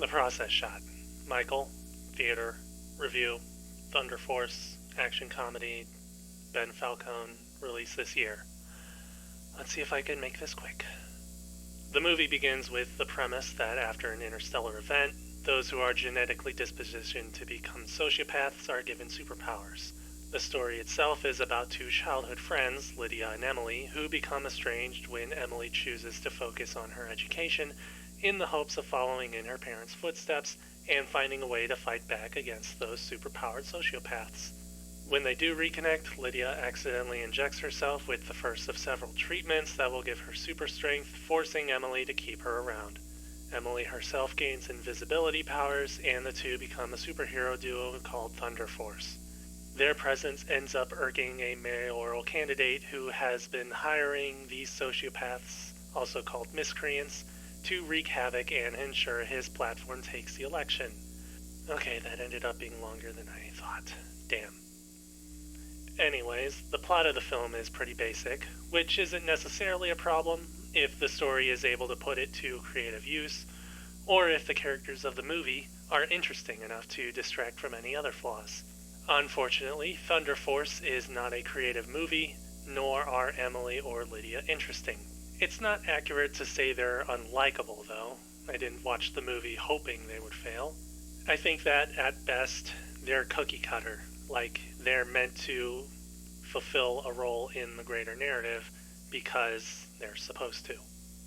The process shot. Michael, theater, review, Thunder Force, action comedy, Ben Falcone, release this year. Let's see if I can make this quick. The movie begins with the premise that after an interstellar event, those who are genetically dispositioned to become sociopaths are given superpowers. The story itself is about two childhood friends, Lydia and Emily, who become estranged when Emily chooses to focus on her education in the hopes of following in her parents' footsteps and finding a way to fight back against those superpowered sociopaths. When they do reconnect, Lydia accidentally injects herself with the first of several treatments that will give her super strength, forcing Emily to keep her around. Emily herself gains invisibility powers, and the two become a superhero duo called Thunder Force. Their presence ends up irking a mayoral candidate who has been hiring these sociopaths, also called miscreants, to wreak havoc and ensure his platform takes the election. Okay, that ended up being longer than I thought. Damn. Anyways, the plot of the film is pretty basic, which isn't necessarily a problem if the story is able to put it to creative use, or if the characters of the movie are interesting enough to distract from any other flaws. Unfortunately, Thunder Force is not a creative movie, nor are Emily or Lydia interesting. It's not accurate to say they're unlikable, though. I didn't watch the movie hoping they would fail. I think that, at best, they're cookie cutter, like they're meant to fulfill a role in the greater narrative because they're supposed to.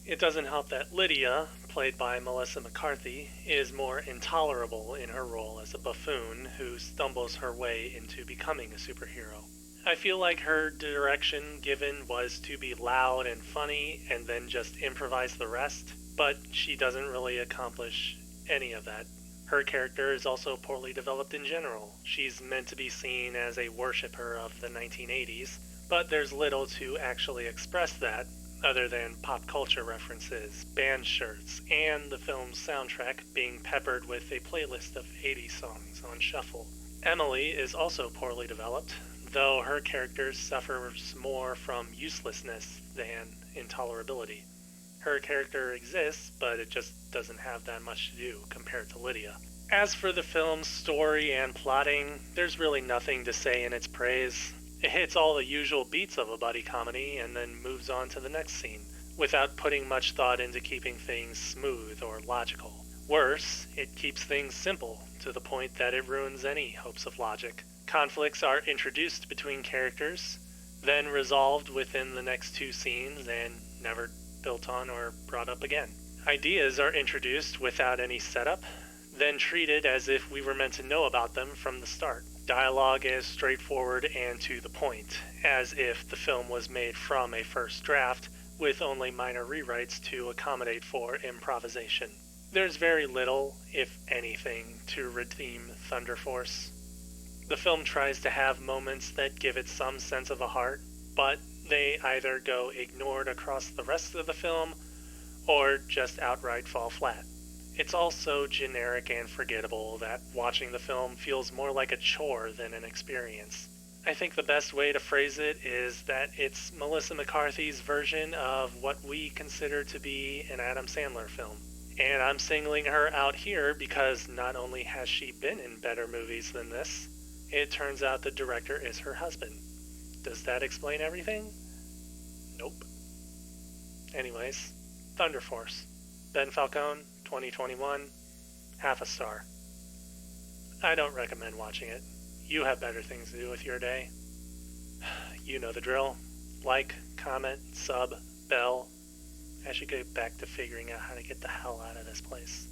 It doesn't help that Lydia, played by Melissa McCarthy, is more intolerable in her role as a buffoon who stumbles her way into becoming a superhero. I feel like her direction given was to be loud and funny and then just improvise the rest, but she doesn't really accomplish any of that. Her character is also poorly developed in general. She's meant to be seen as a worshipper of the 1980s, but there's little to actually express that other than pop culture references, band shirts, and the film's soundtrack being peppered with a playlist of 80s songs on shuffle. Emily is also poorly developed, though her character suffers more from uselessness than intolerability. Her character exists, but it just doesn't have that much to do compared to Lydia. As for the film's story and plotting, there's really nothing to say in its praise. It hits all the usual beats of a buddy comedy and then moves on to the next scene, without putting much thought into keeping things smooth or logical. Worse, it keeps things simple, to the point that it ruins any hopes of logic. Conflicts are introduced between characters, then resolved within the next two scenes, and never built on or brought up again. Ideas are introduced without any setup, then treated as if we were meant to know about them from the start. Dialogue is straightforward and to the point, as if the film was made from a first draft with only minor rewrites to accommodate for improvisation. There's very little, if anything, to redeem Thunder Force. The film tries to have moments that give it some sense of a heart, but they either go ignored across the rest of the film or just outright fall flat. It's all so generic and forgettable that watching the film feels more like a chore than an experience. I think the best way to phrase it is that it's Melissa McCarthy's version of what we consider to be an Adam Sandler film. And I'm singling her out here because not only has she been in better movies than this, it turns out the director is her husband. Does that explain everything? Nope. Anyways, Thunder Force. Ben Falcone, 2021, half a star. I don't recommend watching it. You have better things to do with your day. You know the drill. Like, comment, sub, bell. I should get back to figuring out how to get the hell out of this place.